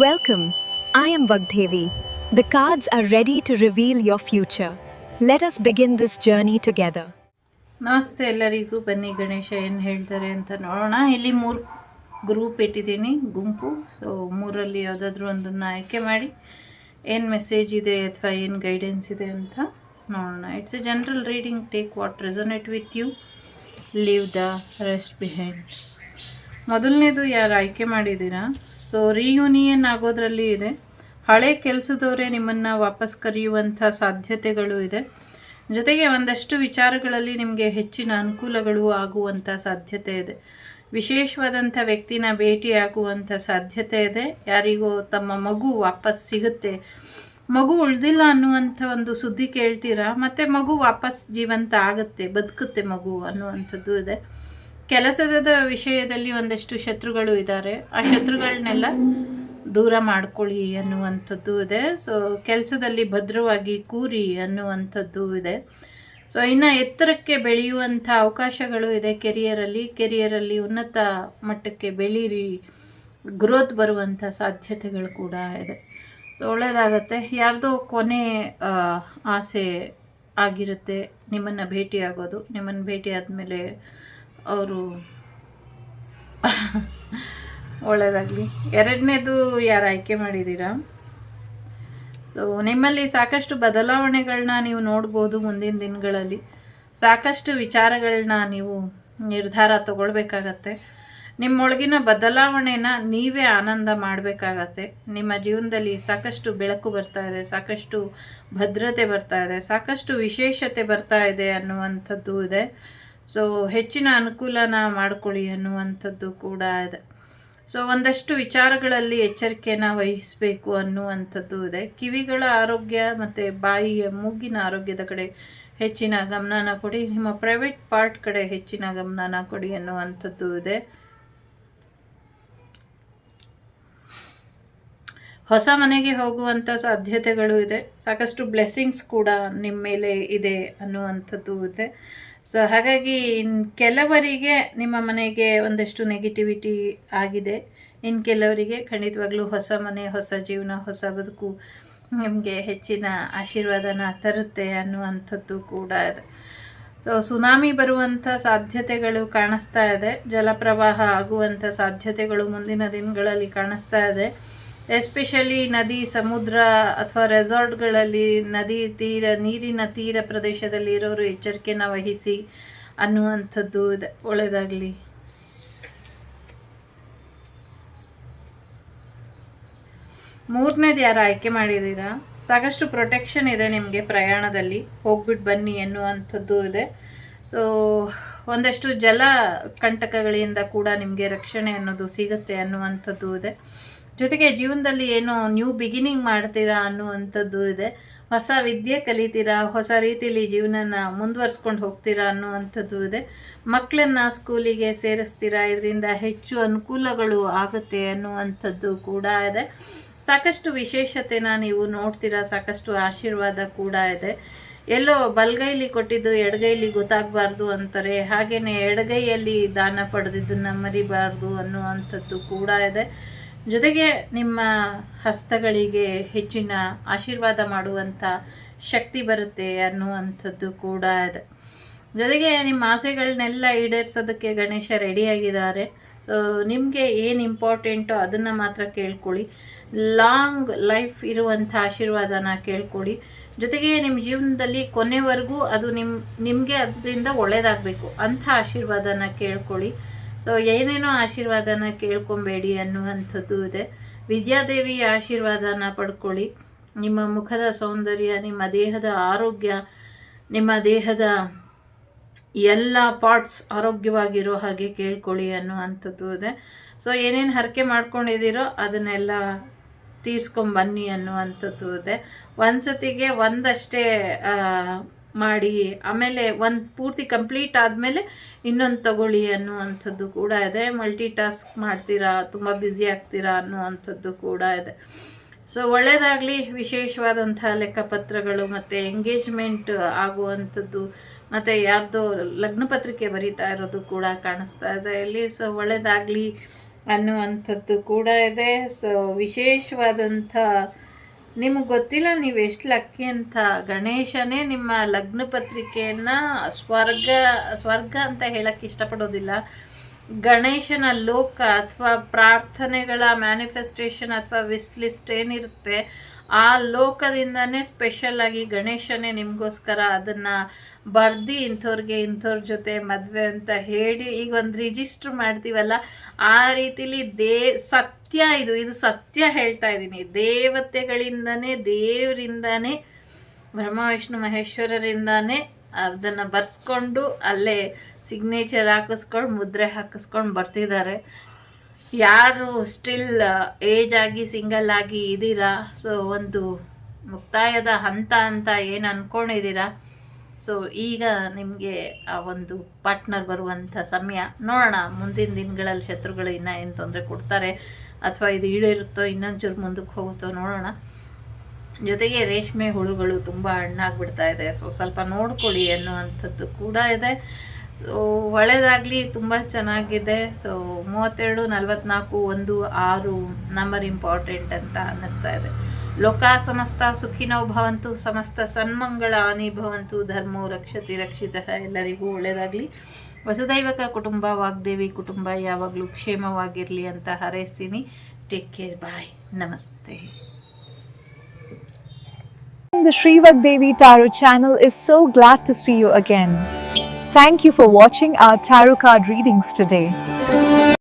Welcome. I am Vagdevi. The cards are ready to reveal your future. Let us begin this journey together. ನಮಸ್ತೆ ಎಲ್ಲರಿಗೂ. ಬನ್ನಿ ಗಣೇಶ ಏನು ಹೇಳ್ತಾರೆ ಅಂತ ನೋಡೋಣ. ಇಲ್ಲಿ 3 ಗ್ರೂಪ್ ಇಟ್ಟಿದ್ದೀನಿ, ಗುಂಪು. ಸೊ 3ರಲ್ಲಿ ಯಾವುದಾದ್ರೂ ಒಂದನ್ನು ಆಯ್ಕೆ ಮಾಡಿ ಏನು ಮೆಸೇಜ್ ಇದೆ ಅಥವಾ ಏನು ಗೈಡೆನ್ಸ್ ಇದೆ ಅಂತ ನೋಡೋಣ. It's a general reading. Take what resonate with you, leave the rest behind. ಮೊದಲನೇದು ಯಾರು ಆಯ್ಕೆ ಮಾಡಿದ್ದೀರಾ, ಸೊ ರಿಯೂನಿಯನ್ ಆಗೋದ್ರಲ್ಲಿ ಇದೆ. ಹಳೆ ಕೆಲಸದವರೇ ನಿಮ್ಮನ್ನು ವಾಪಸ್ ಕರೆಯುವಂಥ ಸಾಧ್ಯತೆಗಳು ಇದೆ. ಜೊತೆಗೆ ಒಂದಷ್ಟು ವಿಚಾರಗಳಲ್ಲಿ ನಿಮಗೆ ಹೆಚ್ಚಿನ ಅನುಕೂಲಗಳು ಆಗುವಂಥ ಸಾಧ್ಯತೆ ಇದೆ. ವಿಶೇಷವಾದಂಥ ವ್ಯಕ್ತಿನ ಭೇಟಿಯಾಗುವಂಥ ಸಾಧ್ಯತೆ ಇದೆ. ಯಾರಿಗೋ ತಮ್ಮ ಮಗು ವಾಪಸ್ ಸಿಗುತ್ತೆ, ಮಗು ಉಳಿದಿಲ್ಲ ಅನ್ನುವಂಥ ಒಂದು ಸುದ್ದಿ ಕೇಳ್ತೀರಾ, ಮತ್ತು ಮಗು ವಾಪಸ್ ಜೀವಂತ ಆಗುತ್ತೆ, ಬದುಕುತ್ತೆ ಮಗು ಅನ್ನುವಂಥದ್ದು ಇದೆ. ಕೆಲಸದ ವಿಷಯದಲ್ಲಿ ಒಂದಷ್ಟು ಶತ್ರುಗಳು ಇದ್ದಾರೆ, ಆ ಶತ್ರುಗಳನ್ನೆಲ್ಲ ದೂರ ಮಾಡ್ಕೊಳ್ಳಿ ಅನ್ನುವಂಥದ್ದು ಇದೆ. ಸೊ ಕೆಲಸದಲ್ಲಿ ಭದ್ರವಾಗಿ ಕೂರಿ ಅನ್ನುವಂಥದ್ದು ಇದೆ. ಸೊ ಇನ್ನು ಎತ್ತರಕ್ಕೆ ಬೆಳೆಯುವಂಥ ಅವಕಾಶಗಳು ಇದೆ. ಕೆರಿಯರಲ್ಲಿ ಉನ್ನತ ಮಟ್ಟಕ್ಕೆ ಬೆಳೀರಿ, ಗ್ರೋತ್ ಬರುವಂಥ ಸಾಧ್ಯತೆಗಳು ಕೂಡ ಇದೆ. ಸೊ ಒಳ್ಳೆಯದಾಗತ್ತೆ. ಯಾರ್ದೋ ಕೊನೆ ಆಸೆ ಆಗಿರುತ್ತೆ ನಿಮ್ಮನ್ನು ಭೇಟಿಯಾಗೋದು. ನಿಮ್ಮನ್ನು ಭೇಟಿ ಆದಮೇಲೆ ಅವರು ಒಳ್ಳೆಯದಾಗಲಿ. ಎರಡನೇದು ಯಾರು ಆಯ್ಕೆ ಮಾಡಿದ್ದೀರಾ, ಸೊ ನಿಮ್ಮಲ್ಲಿ ಸಾಕಷ್ಟು ಬದಲಾವಣೆಗಳನ್ನ ನೀವು ನೋಡ್ಬೋದು. ಮುಂದಿನ ದಿನಗಳಲ್ಲಿ ಸಾಕಷ್ಟು ವಿಚಾರಗಳನ್ನ ನೀವು ನಿರ್ಧಾರ ತಗೊಳ್ಬೇಕಾಗತ್ತೆ. ನಿಮ್ಮೊಳಗಿನ ಬದಲಾವಣೆನ ನೀವೇ ಆನಂದ ಮಾಡಬೇಕಾಗತ್ತೆ. ನಿಮ್ಮ ಜೀವನದಲ್ಲಿ ಸಾಕಷ್ಟು ಬೆಳಕು ಬರ್ತಾ ಇದೆ, ಸಾಕಷ್ಟು ಭದ್ರತೆ ಬರ್ತಾ ಇದೆ, ಸಾಕಷ್ಟು ವಿಶೇಷತೆ ಬರ್ತಾ ಇದೆ ಅನ್ನುವಂಥದ್ದು ಇದೆ. ಸೊ ಹೆಚ್ಚಿನ ಅನುಕೂಲನ ಮಾಡ್ಕೊಳ್ಳಿ ಅನ್ನುವಂಥದ್ದು ಕೂಡ ಇದೆ. ಸೊ ಒಂದಷ್ಟು ವಿಚಾರಗಳಲ್ಲಿ ಎಚ್ಚರಿಕೆಯನ್ನು ವಹಿಸಬೇಕು ಅನ್ನುವಂಥದ್ದು ಇದೆ. ಕಿವಿಗಳ ಆರೋಗ್ಯ ಮತ್ತು ಬಾಯಿಯ ಮೂಗಿನ ಆರೋಗ್ಯದ ಕಡೆ ಹೆಚ್ಚಿನ ಗಮನನ ಕೊಡಿ. ನಿಮ್ಮ ಪ್ರೈವೇಟ್ ಪಾರ್ಟ್ ಕಡೆ ಹೆಚ್ಚಿನ ಗಮನನ ಕೊಡಿ ಅನ್ನುವಂಥದ್ದು ಇದೆ. ಹೊಸ ಮನೆಗೆ ಹೋಗುವಂಥ ಸಾಧ್ಯತೆಗಳು ಇದೆ. ಸಾಕಷ್ಟು ಬ್ಲೆಸ್ಸಿಂಗ್ಸ್ ಕೂಡ ನಿಮ್ಮ ಮೇಲೆ ಇದೆ ಅನ್ನುವಂಥದ್ದು ಇದೆ. ಸೊ ಹಾಗಾಗಿ ಕೆಲವರಿಗೆ ನಿಮ್ಮ ಮನೆಗೆ ಒಂದಷ್ಟು ನೆಗೆಟಿವಿಟಿ ಆಗಿದೆ. ಇನ್ನು ಕೆಲವರಿಗೆ ಖಂಡಿತವಾಗ್ಲೂ ಹೊಸ ಮನೆ, ಹೊಸ ಜೀವನ, ಹೊಸ ಬದುಕು ನಿಮಗೆ ಹೆಚ್ಚಿನ ಆಶೀರ್ವಾದನ ತರುತ್ತೆ ಅನ್ನುವಂಥದ್ದು ಕೂಡ ಇದೆ. ಸೊ ಸುನಾಮಿ ಬರುವಂಥ ಸಾಧ್ಯತೆಗಳು ಕಾಣಿಸ್ತಾ ಇದೆ. ಜಲಪ್ರವಾಹ ಆಗುವಂಥ ಸಾಧ್ಯತೆಗಳು ಮುಂದಿನ ದಿನಗಳಲ್ಲಿ ಕಾಣಿಸ್ತಾ ಇದೆ. ಎಸ್ಪೆಷಲಿ ನದಿ, ಸಮುದ್ರ ಅಥವಾ ರೆಸಾರ್ಟ್ಗಳಲ್ಲಿ ನೀರಿನ ತೀರ ಪ್ರದೇಶದಲ್ಲಿ ಇರೋರು ಎಚ್ಚರಿಕೆನ ವಹಿಸಿ ಅನ್ನುವಂಥದ್ದು ಇದೆ. ಒಳ್ಳೆಯದಾಗಲಿ. ಮೂರನೇದು ಯಾರು ಆಯ್ಕೆ ಮಾಡಿದ್ದೀರಾ, ಸಾಕಷ್ಟು ಪ್ರೊಟೆಕ್ಷನ್ ಇದೆ ನಿಮಗೆ. ಪ್ರಯಾಣದಲ್ಲಿ ಹೋಗ್ಬಿಟ್ಟು ಬನ್ನಿ ಅನ್ನುವಂಥದ್ದು ಇದೆ. ಸೊ ಒಂದಷ್ಟು ಜಲ ಕಂಟಕಗಳಿಂದ ಕೂಡ ನಿಮಗೆ ರಕ್ಷಣೆ ಅನ್ನೋದು ಸಿಗುತ್ತೆ ಅನ್ನುವಂಥದ್ದು ಇದೆ. ಜೊತೆಗೆ ಜೀವನದಲ್ಲಿ ಏನೋ ನ್ಯೂ ಬಿಗಿನಿಂಗ್ ಮಾಡ್ತೀರಾ ಅನ್ನುವಂಥದ್ದು ಇದೆ. ಹೊಸ ವಿದ್ಯೆ ಕಲಿತೀರಾ, ಹೊಸ ರೀತಿಯಲ್ಲಿ ಜೀವನನ ಮುಂದುವರ್ಸ್ಕೊಂಡು ಹೋಗ್ತೀರಾ ಅನ್ನುವಂಥದ್ದು ಇದೆ. ಮಕ್ಕಳನ್ನು ಸ್ಕೂಲಿಗೆ ಸೇರಿಸ್ತೀರಾ, ಇದರಿಂದ ಹೆಚ್ಚು ಅನುಕೂಲಗಳು ಆಗುತ್ತೆ ಅನ್ನುವಂಥದ್ದು ಕೂಡ ಇದೆ. ಸಾಕಷ್ಟು ವಿಶೇಷತೆನ ನೀವು ನೋಡ್ತೀರಾ, ಸಾಕಷ್ಟು ಆಶೀರ್ವಾದ ಕೂಡ ಇದೆ. ಎಲ್ಲೋ ಬಲಗೈಲಿ ಕೊಟ್ಟಿದ್ದು ಎಡಗೈಲಿ ಗೊತ್ತಾಗಬಾರ್ದು ಅಂತಾರೆ, ಹಾಗೆಯೇ ಎಡಗೈಯಲ್ಲಿ ದಾನ ಪಡೆದಿದ್ದನ್ನು ಮರಿಬಾರ್ದು ಅನ್ನುವಂಥದ್ದು ಕೂಡ ಇದೆ. ಜೊತೆಗೆ ನಿಮ್ಮ ಹಸ್ತಗಳಿಗೆ ಹೆಚ್ಚಿನ ಆಶೀರ್ವಾದ ಮಾಡುವಂಥ ಶಕ್ತಿ ಬರುತ್ತೆ ಅನ್ನುವಂಥದ್ದು ಕೂಡ ಇದೆ. ಜೊತೆಗೆ ನಿಮ್ಮ ಆಸೆಗಳನ್ನೆಲ್ಲ ಈಡೇರಿಸೋದಕ್ಕೆ ಗಣೇಶ ರೆಡಿಯಾಗಿದ್ದಾರೆ. ಸೊ ನಿಮಗೆ ಏನು ಇಂಪಾರ್ಟೆಂಟೋ ಅದನ್ನು ಮಾತ್ರ ಕೇಳ್ಕೊಳ್ಳಿ. ಲಾಂಗ್ ಲೈಫ್ ಇರುವಂಥ ಆಶೀರ್ವಾದನ ಕೇಳ್ಕೊಳ್ಳಿ. ಜೊತೆಗೆ ನಿಮ್ಮ ಜೀವನದಲ್ಲಿ ಕೊನೆವರೆಗೂ ಅದು ನಿಮಗೆ ಅದರಿಂದ ಒಳ್ಳೆಯದಾಗಬೇಕು ಅಂಥ ಆಶೀರ್ವಾದನ ಕೇಳ್ಕೊಳ್ಳಿ. ಸೊ ಏನೇನೋ ಆಶೀರ್ವಾದನ ಕೇಳ್ಕೊಬೇಡಿ ಅನ್ನುವಂಥದ್ದು ಇದೆ. ವಿದ್ಯಾದೇವಿಯ ಆಶೀರ್ವಾದನ ಪಡ್ಕೊಳ್ಳಿ. ನಿಮ್ಮ ಮುಖದ ಸೌಂದರ್ಯ, ನಿಮ್ಮ ದೇಹದ ಆರೋಗ್ಯ, ನಿಮ್ಮ ದೇಹದ ಎಲ್ಲ ಪಾರ್ಟ್ಸ್ ಆರೋಗ್ಯವಾಗಿರೋ ಹಾಗೆ ಕೇಳ್ಕೊಳ್ಳಿ ಅನ್ನುವಂಥದ್ದು ಇದೆ. ಸೊ ಏನೇನು ಹರಕೆ ಮಾಡ್ಕೊಂಡಿದ್ದೀರೋ ಅದನ್ನೆಲ್ಲ ತೀರ್ಸ್ಕೊಂಬನ್ನಿ ಅನ್ನುವಂಥದ್ದು ಇದೆ. ಒಂದ್ಸತಿಗೆ ಒಂದಷ್ಟೇ ಮಾಡಿ, ಆಮೇಲೆ ಒಂದು ಪೂರ್ತಿ ಕಂಪ್ಲೀಟ್ ಆದಮೇಲೆ ಇನ್ನೊಂದು ತಗೊಳ್ಳಿ ಅನ್ನುವಂಥದ್ದು ಕೂಡ ಇದೆ. ಮಲ್ಟಿ ಟಾಸ್ಕ್ ಮಾಡ್ತೀರಾ, ತುಂಬ ಬ್ಯುಸಿ ಆಗ್ತೀರಾ ಅನ್ನುವಂಥದ್ದು ಕೂಡ ಇದೆ. ಸೊ ಒಳ್ಳೆಯದಾಗಲಿ. ವಿಶೇಷವಾದಂಥ ಲೆಕ್ಕಪತ್ರಗಳು ಮತ್ತು ಎಂಗೇಜ್ಮೆಂಟ್ ಆಗುವಂಥದ್ದು ಮತ್ತು ಯಾರ್ದೋ ಲಗ್ನ ಪತ್ರಿಕೆ ಬರೀತಾ ಇರೋದು ಕೂಡ ಕಾಣಿಸ್ತಾ ಇದೆ ಇಲ್ಲಿ. ಸೊ ಒಳ್ಳೆಯದಾಗಲಿ. ಅನ್ನುವಂಥದ್ದು ಕೂಡ ಇದೆ. ಸೊ ವಿಶೇಷವಾದಂಥ, ನಿಮಗೆ ಗೊತ್ತಿಲ್ಲ ನೀವು ಎಷ್ಟು ಲಕ್ಕಿ ಅಂತ, ಗಣೇಶನೇ ನಿಮ್ಮ ಲಗ್ನ ಪತ್ರಿಕೆಯನ್ನು ಸ್ವರ್ಗ ಅಂತ ಹೇಳಕ್ಕೆ ಇಷ್ಟಪಡೋದಿಲ್ಲ. ಗಣೇಶನ ಲೋಕ ಅಥವಾ ಪ್ರಾರ್ಥನೆಗಳ ಮ್ಯಾನಿಫೆಸ್ಟೇಷನ್ ಅಥವಾ ವಿಶ್ ಲಿಸ್ಟ್ ಏನಿರುತ್ತೆ ಆ ಲೋಕದಿಂದನೇ ಸ್ಪೆಷಲ್ ಆಗಿ ಗಣೇಶನೇ ನಿಮಗೋಸ್ಕರ ಅದನ್ನು ಬರ್ದು ಇಂಥವ್ರ ಜೊತೆ ಮದುವೆ ಅಂತ ಹೇಳಿ ಈಗ ಒಂದು ರಿಜಿಸ್ಟ್ರ್ ಮಾಡ್ತೀವಲ್ಲ, ಆ ರೀತಿಲಿ ಸತ್ಯ ಇದು ಸತ್ಯ ಹೇಳ್ತಾ ಇದ್ದೀನಿ. ದೇವರಿಂದನೇ ಬ್ರಹ್ಮ ವಿಷ್ಣು ಮಹೇಶ್ವರರಿಂದಾನೇ ಅದನ್ನು ಬರ್ಸ್ಕೊಂಡು ಅಲ್ಲೇ ಸಿಗ್ನೇಚರ್ ಹಾಕಿಸ್ಕೊಂಡು ಮುದ್ರೆ ಹಾಕಿಸ್ಕೊಂಡು ಬರ್ತಿದ್ದಾರೆ. ಯಾರು ಸ್ಟಿಲ್ ಏಜ್ ಆಗಿ ಸಿಂಗಲ್ ಆಗಿ ಇದ್ದೀರಾ, ಸೊ ಒಂದು ಮುಕ್ತಾಯದ ಹಂತ ಅಂತ ಏನು ಅಂದ್ಕೊಂಡಿದ್ದೀರಾ, ಸೊ ಈಗ ನಿಮಗೆ ಆ ಒಂದು ಪಾರ್ಟ್ನರ್ ಬರುವಂಥ ಸಮಯ. ನೋಡೋಣ ಮುಂದಿನ ದಿನಗಳಲ್ಲಿ ಶತ್ರುಗಳು ಇನ್ನೂ ಏನು ತೊಂದರೆ ಕೊಡ್ತಾರೆ ಅಥವಾ ಇದು ಈಡೇರುತ್ತೋ ಇನ್ನೊಂಚೂರು ಮುಂದಕ್ಕೆ ಹೋಗುತ್ತೋ ನೋಡೋಣ. ಜೊತೆಗೆ ರೇಷ್ಮೆ ಹುಳುಗಳು ತುಂಬ ಹಣ್ಣಾಗ್ಬಿಡ್ತಾ ಇದೆ, ಸೊ ಸ್ವಲ್ಪ ನೋಡ್ಕೊಳ್ಳಿ ಅನ್ನುವಂಥದ್ದು ಕೂಡ ಇದೆ. ಸೊ ಒಳ್ಳೆಯದಾಗಲಿ, ತುಂಬ ಚೆನ್ನಾಗಿದೆ. ಸೊ 32, 44, 1, 6 ನಂಬರ್ ಇಂಪಾರ್ಟೆಂಟ್ ಅಂತ ಅನ್ನಿಸ್ತಾ ಇದೆ. ಲೋಕ ಸಮಸ್ತ ಸುಖಿನೋ ಭವಂತು, ಸಮಸ್ತ ಸನ್ಮಂಗಳಾನಿ ಭವಂತು, ಧರ್ಮೋ ರಕ್ಷತಿ ರಕ್ಷಿತಃ. ಎಲ್ಲರಿಗೂ ಒಳ್ಳೆಯದಾಗಲಿ. ವಸುದೈವಕ ಕುಟುಂಬ, ವಾಗ್ದೇವಿ ಕುಟುಂಬ ಯಾವಾಗಲೂ ಕ್ಷೇಮವಾಗಿರಲಿ ಅಂತ ಹಾರೈಸ್ತೀನಿ. ಟೇಕ್ ಕೇರ್, ಬಾಯ್, ನಮಸ್ತೆ. The Sri Vagdevi Tarot channel is so glad to see you again. Thank you for watching our tarot card readings today.